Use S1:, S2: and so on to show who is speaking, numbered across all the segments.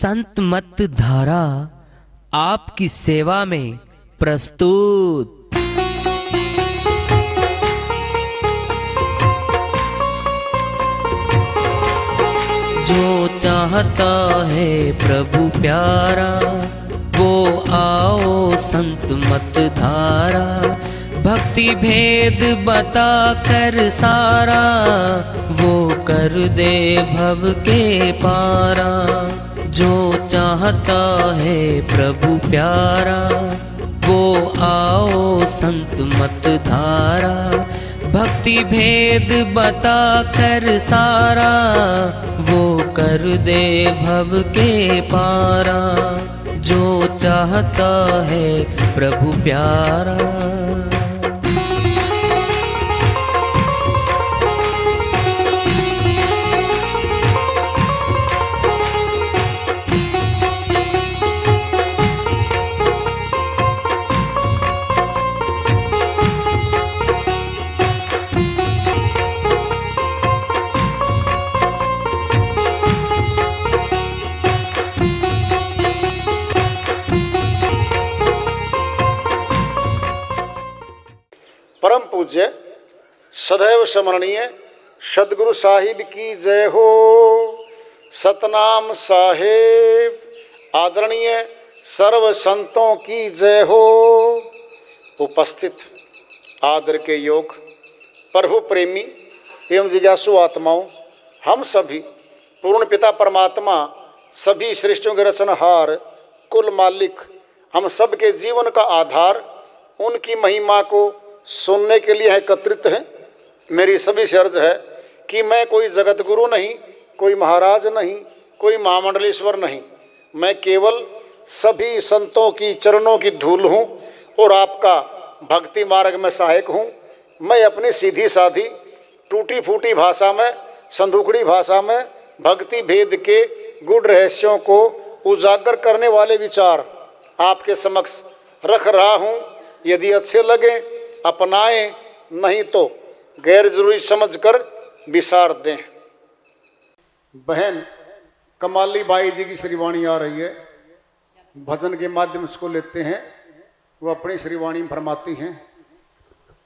S1: संत मत धारा आपकी सेवा में प्रस्तुत। जो चाहता है प्रभु प्यारा वो आओ संत मत धारा, भक्ति भेद बता कर सारा वो कर दे भव के पारा। जो चाहता है प्रभु प्यारा वो आओ संत मत धारा, भक्ति भेद बता कर सारा वो कर दे भव के पारा। जो चाहता है प्रभु प्यारा।
S2: परम पूज्य सदैव स्मरणीय सदगुरु साहिब की जय हो। सतनाम साहेब आदरणीय सर्व संतों की जय हो। उपस्थित आदर के योग प्रभु प्रेमी एवं जिज्ञासु आत्माओं, हम सभी पूर्ण पिता परमात्मा सभी सृष्टियों के रचनहार कुल मालिक हम सब के जीवन का आधार उनकी महिमा को सुनने के लिए एकत्रित हैं। मेरी सभी से अर्ज है कि मैं कोई जगत गुरु नहीं, कोई महाराज नहीं, कोई महामंडलेश्वर नहीं, मैं केवल सभी संतों की चरणों की धूल हूँ और आपका भक्ति मार्ग में सहायक हूँ। मैं अपनी सीधी साधी टूटी फूटी भाषा में, संदूकड़ी भाषा में भक्ति भेद के गुड़ रहस्यों को उजागर करने वाले विचार आपके समक्ष रख रहा हूँ। यदि अच्छे लगे अपनाएं, नहीं तो गैर जरूरी समझकर विसार दें। बहन कमाली बाई जी की श्रीवाणी आ रही है, भजन के माध्यम से को लेते हैं। वो अपनी श्रीवाणी फरमाती हैं,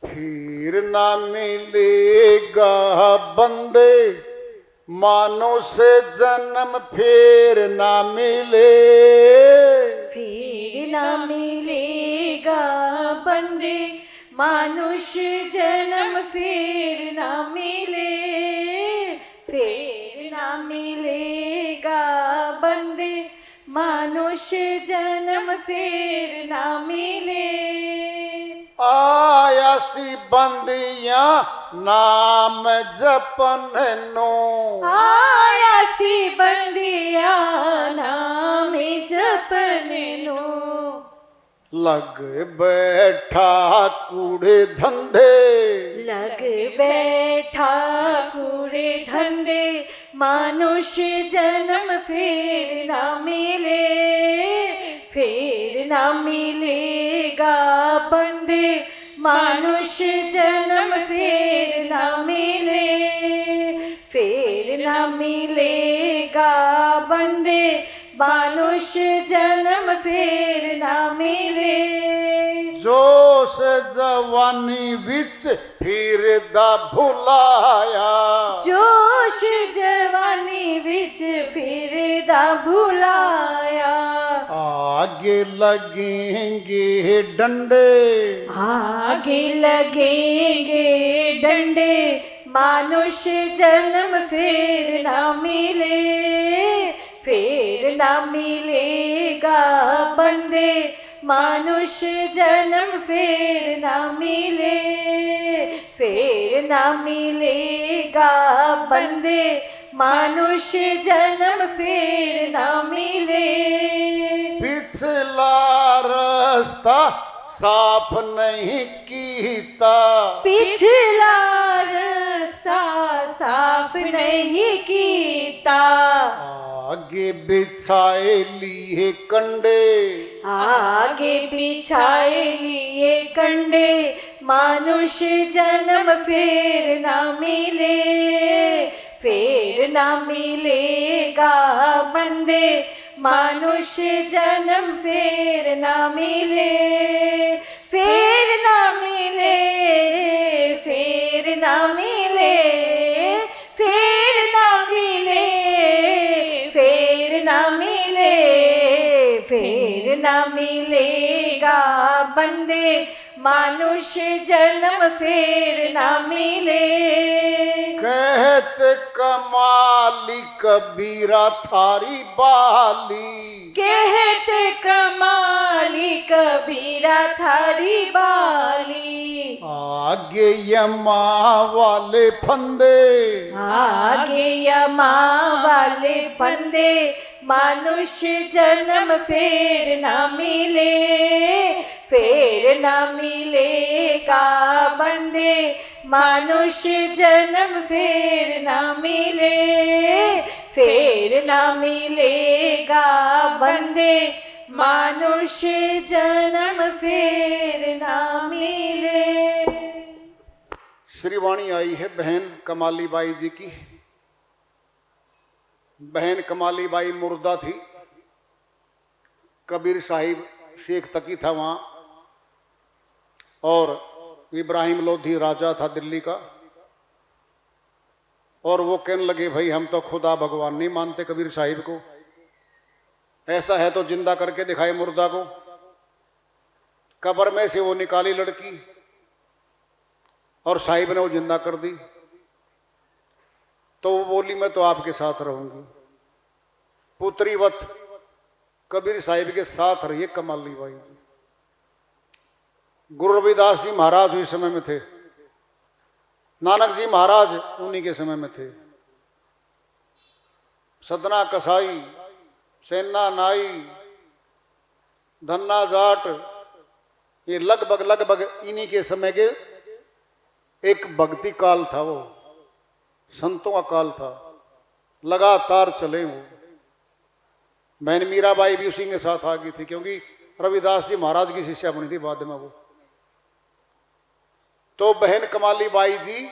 S2: फिर ना मिलेगा बंदे मानो से जन्म फिर ना मिले,
S3: फिर ना मिलेगा बंदे मनुष्य जन्म फिर ना मिले, फिर ना मिलेगा बंदे मनुष्य जन्म फिर ना मिले।
S2: आया सी बंदियां नाम जपन नो,
S3: आया सी बंदिया नाम जपन नो,
S2: लग बैठा कूड़े धंधे,
S3: लग बैठा कूड़े धंधे मनुष्य जन्म फिर ना मिले, फिर ना मिलेगा बंदे मनुष्य जन्म फिर ना मिले, फिर ना मिलेगा बंदे मनुष्य जन्म फिर ना मिले।
S2: जोश जवानी विच फिर दा भुलाया,
S3: जोश जवानी विच फिर दा भुलाया,
S2: आगे लगेंगे डंडे,
S3: आगे लगेंगे डंडे मनुष्य जन्म फिर ना मिले, फिर ना मिलेगा बंदे मनुष्य जन्म फिर ना मिले, फिर ना मिलेगा बंदे मनुष्य जन्म फिर ना मिले।
S2: पिछला रास्ता साफ नहीं कीता,
S3: पिछला रास्ता साफ नहीं कीता,
S2: आगे बिछाए लिए कंडे,
S3: आगे बिछाए लिए कंडे मनुष्य जन्म फिर ना मिले, फिर ना मिलेगा बंदे मानुष्य जन्म फिर ना मिले, फिर ना मिले, फिर ना मिले, फिर ना मिले, फिर ना मिले, फिर ना मिलेगा बंदे मानुष्य जन्म फिर ना मिले।
S2: कहते कमाली कबीरा थारी बाली,
S3: कहते कमाली कबीरा थारी बाली,
S2: आगे यमा वाले फंदे,
S3: आगे यमा वाले फंदे, मानुष्य जन्म फिर ना मिले, फिर ना मिलेगा बंदे मानुष्य जन्म फिर ना मिले, फिर ना मिलेगा बंदे मानुष्य जन्म फिर ना मिले।
S2: श्रीवाणी आई है बहन कमाली बाई जी की। बहन कमाली बाई मुर्दा थी, कबीर साहिब शेख तकी था वहां, और इब्राहिम लोधी राजा था दिल्ली का। और वो कहने लगे भाई हम तो खुदा भगवान नहीं मानते कबीर साहिब को, ऐसा है तो जिंदा करके दिखाए मुर्दा को। कब्र में से वो निकाली लड़की और साहिब ने वो जिंदा कर दी। तो वो बोली मैं तो आपके साथ रहूंगी, पुत्रीवत कबीर साहिब के साथ रहिए कमाली बाई जी। गुरु रविदास जी महाराज उस समय में थे, नानक जी महाराज उन्हीं के समय में थे। सदना कसाई, सेना नाई, धन्ना जाट, ये लगभग इन्हीं के समय के एक भक्ति काल था, वो संतों का काल था, लगातार चले वो। बहन मीराबाई भी उसी के साथ आ गई थी, क्योंकि रविदास जी महाराज की शिष्या बनी थी बाद में वो। तो बहन कमाली बाई जी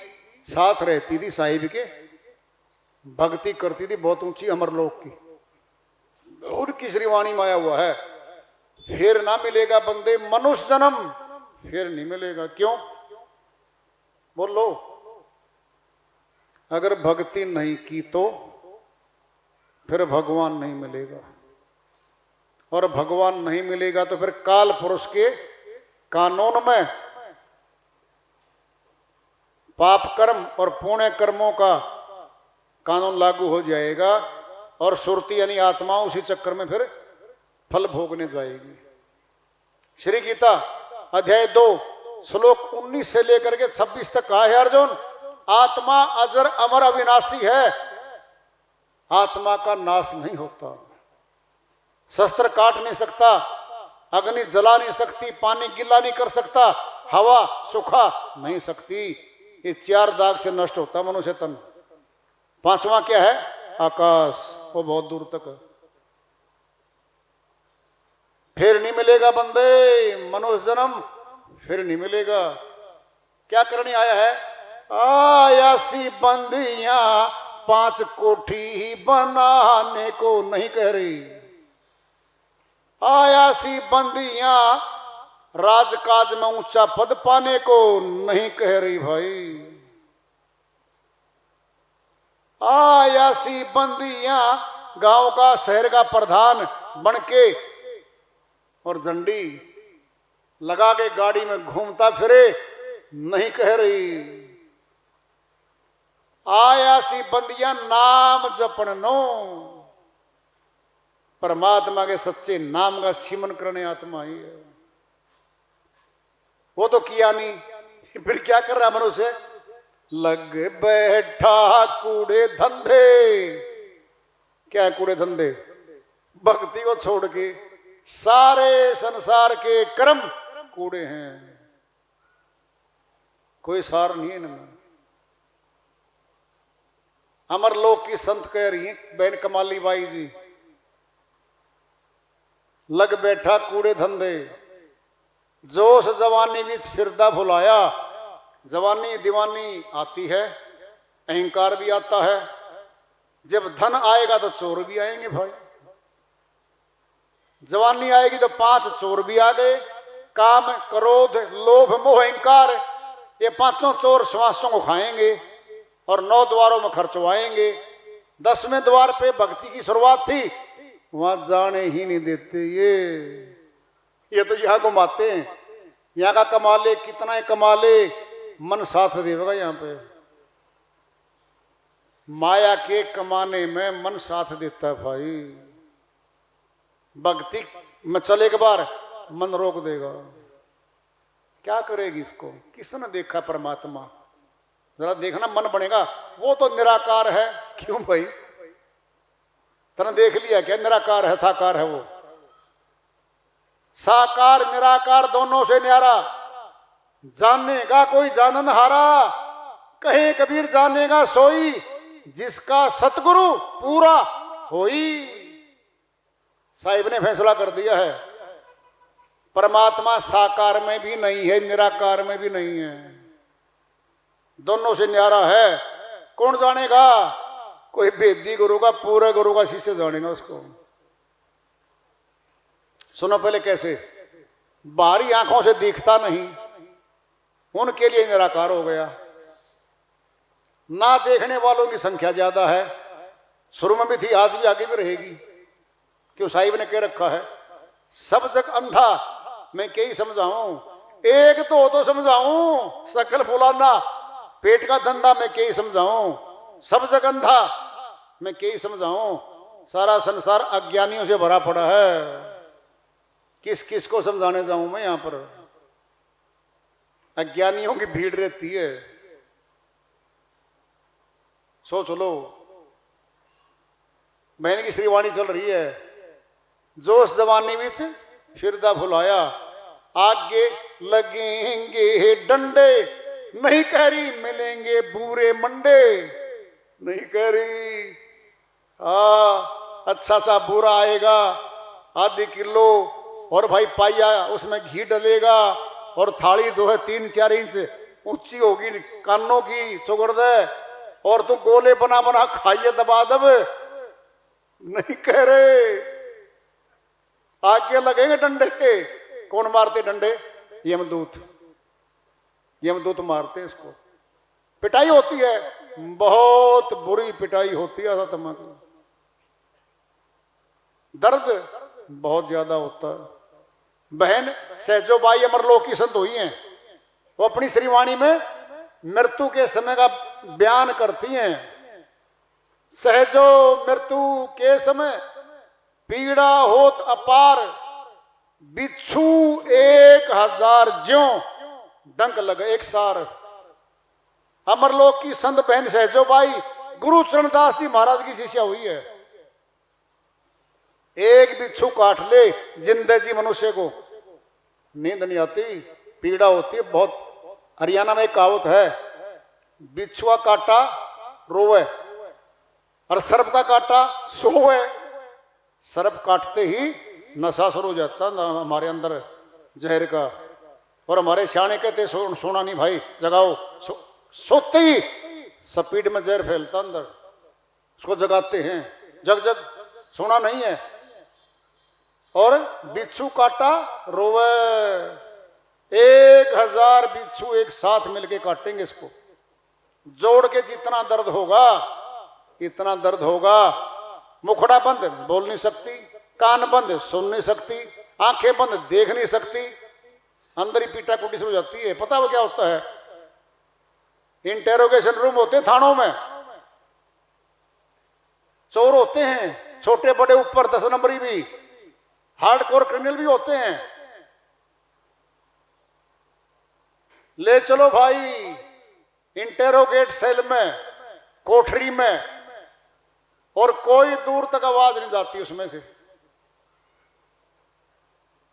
S2: साथ रहती थी साहिब के, भक्ति करती थी बहुत ऊंची अमरलोक की। उनकी श्रीवाणी में आया हुआ है फिर ना मिलेगा बंदे मनुष्य जन्म फिर नहीं मिलेगा। क्यों बोलो? अगर भक्ति नहीं की तो फिर भगवान नहीं मिलेगा, और भगवान नहीं मिलेगा तो फिर काल पुरुष के कानून में पाप कर्म और पुण्य कर्मों का कानून लागू हो जाएगा, और सुरती यानी आत्मा उसी चक्कर में फिर फल भोगने जाएगी। श्री गीता अध्याय 2 श्लोक 19 से लेकर के 26 तक कहा है अर्जुन, आत्मा अजर अमर अविनाशी है, आत्मा का नाश नहीं होता। शस्त्र काट नहीं सकता, अग्नि जला नहीं सकती, पानी गीला नहीं कर सकता, हवा सुखा नहीं सकती। ये 4 दाग से नष्ट होता मनुष्य तन। 5वां क्या है? आकाश, वो बहुत दूर तक है। फिर नहीं मिलेगा बंदे मनुष्य जन्म, फिर नहीं मिलेगा। क्या करने आया है? आयासी बंदियां 5 कोठी बनाने को नहीं कह रही, आयासी बंदियां राजकाज में ऊंचा पद पाने को नहीं कह रही भाई। आयासी बंदियां गांव का शहर का प्रधान बन के और झंडी लगा के गाड़ी में घूमता फिरे नहीं कह रही। आयासी बंदियां नाम जपन नो, परमात्मा के सच्चे नाम का सिमरन करने आत्मा ही है। वो तो किया नहीं, फिर क्या कर रहा मनुष्य? लग बैठा कूड़े धंधे। क्या है कूड़े धंधे? भक्ति को छोड़ के सारे संसार के कर्म कूड़े हैं, कोई सार नहीं है इनमें। अमरलोक की संत कह रही है बहन कमाली बाई जी, लग बैठा कूड़े धंधे, जोश जवानी बीच फिरदा भुलाया। जवानी दीवानी आती है, अहंकार भी आता है, जब धन आएगा तो चोर भी आएंगे भाई। जवानी आएगी तो 5 चोर भी आ गए, काम, क्रोध, लोभ, मोह, अहंकार, ये 5 चोर श्वासों को खाएंगे और 9 द्वारों में खर्चवाएंगे। 10वें द्वार पे भक्ति की शुरुआत थी, वहां जाने ही नहीं देते ये तो यहां घुमाते हैं, यहाँ का कमा ले, कितना ही कमा ले, मन साथ देगा यहाँ पे। माया के कमाने में मन साथ देता है भाई, भक्ति में चले के बार मन रोक देगा। क्या करेगी इसको? किसने देखा परमात्मा? जरा देखना, मन बनेगा। वो तो निराकार है। क्यों भाई, तने देख लिया क्या? निराकार है, साकार है। वो साकार निराकार दोनों से न्यारा, जानेगा कोई जानन हारा। कहे कबीर जानेगा सोई, जिसका सतगुरु पूरा होई। साहिब ने फैसला कर दिया है, परमात्मा साकार में भी नहीं है, निराकार में भी नहीं है, दोनों से न्यारा है। कौन जानेगा? कोई वेदी गुरु का, पूरे गुरु का शिष्य जानेगा उसको। सुनो पहले कैसे, बाहरी आंखों से दिखता नहीं, उनके लिए निराकार हो गया। ना देखने वालों की संख्या ज्यादा है, शुरू में भी थी, आज भी आगे भी रहेगी। क्यों? साहिब ने कह रखा है, सब जग अंधा मैं कई समझाऊं, एक दो तो समझाऊं, सकल फुलाना पेट का धंधा मैं कई समझाऊं, सब जग अंधा मैं कई समझाऊं। सारा संसार अज्ञानियों से भरा पड़ा है, किस किस को समझाने जाऊं मैं? यहां पर अज्ञानियों की भीड़ रहती है। सोच लो, बहन की श्रीवाणी चल रही है, जोश जवानी विच फिरदा फुलाया, आगे लगेंगे डंडे, नहीं कह रही मिलेंगे बूरे मंडे, नहीं कह रही अच्छा सा बूरा आएगा आधी किलो, और भाई पाइया उसमें घी डलेगा, और थाली जो है 3-4 इंच ऊंची होगी कानों की चुगड़ दे, और तू गोले बना बना खाइए दबा दब, नहीं कह रहे। आगे लगेंगे डंडे। कौन मारते डंडे? यमदूत। यमदूत मारते इसको। पिटाई होती है, बहुत बुरी पिटाई होती है आत्मा की, दर्द बहुत ज्यादा होता है। बहन सहजोबाई अमरलोक की संत हुई हैं, वो अपनी श्रीवाणी में मृत्यु के समय का बयान करती हैं। सहजो मृत्यु के समय पीड़ा होत अपार, बिच्छू 1000 ज्यों डंक लगे एक सार। अमरलोक की संत बहन सहजोबाई गुरु चरणदास जी महाराज की शिष्या हुई है। एक बिच्छू काट ले जिंदे जी मनुष्य को, नींद नहीं आती, पीड़ा होती है बहुत। हरियाणा में एक कहावत है, बिच्छुआ काटा रोवे और सर्प का काटा सोवे। सर्प काटते ही नशा शुरू हो जाता हमारे अंदर जहर का, और हमारे सियाने कहते सोना नहीं भाई, जगाओ। सोते ही स्पीड में जहर फैलता अंदर, उसको जगाते हैं, जग जग सोना नहीं है। और बिच्छू काटा रोवे, 1000 बिच्छू एक साथ मिलके काटेंगे इसको, जोड़ के जितना दर्द होगा इतना दर्द होगा। मुखड़ा बंद बोल नहीं सकती, कान बंद सुन नहीं सकती, आंखें बंद देख नहीं सकती, अंदर ही पीटा कुटी से हो जाती है। पता वो क्या होता है? इंटेरोगेशन रूम होते हैं थानों में, चोर होते हैं छोटे बड़े, ऊपर 10 नंबरी भी, हार्डकोर क्रिमिनल भी होते हैं। ले चलो भाई इंटेरोगेट सेल में, कोठरी में, और कोई दूर तक आवाज नहीं जाती उसमें से।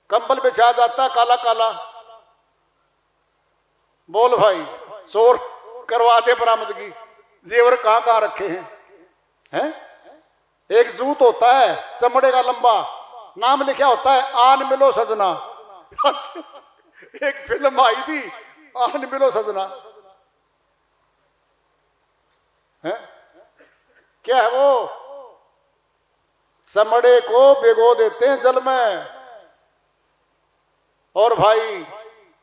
S2: कंबल बिछा जाता काला काला, बोल भाई चोर करवा दे बरामदगी। जेवर कहां कहां रखे हैं? एक जूत होता है चमड़े का लंबा, नाम लिखा होता है आन मिलो सजना। एक फिल्म आई थी आन मिलो सजना, है क्या है वो? चमड़े को भिगो देते हैं जल में। और भाई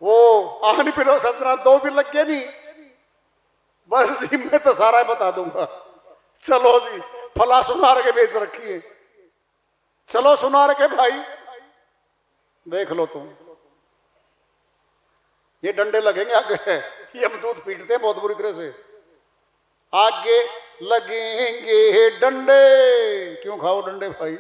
S2: वो आन पिलो सतना 2 भी लग गए नहीं, बस जी मैं तो सारा बता दूंगा। चलो जी फला सुनार के बेच रखी है, चलो सुनार के भाई देख लो तुम, ये डंडे लगेंगे आगे, ये हम दूध पीटते हैं बहुत बुरी तरह से, आगे लगेंगे डंडे। क्यों खाओ डंडे भाई?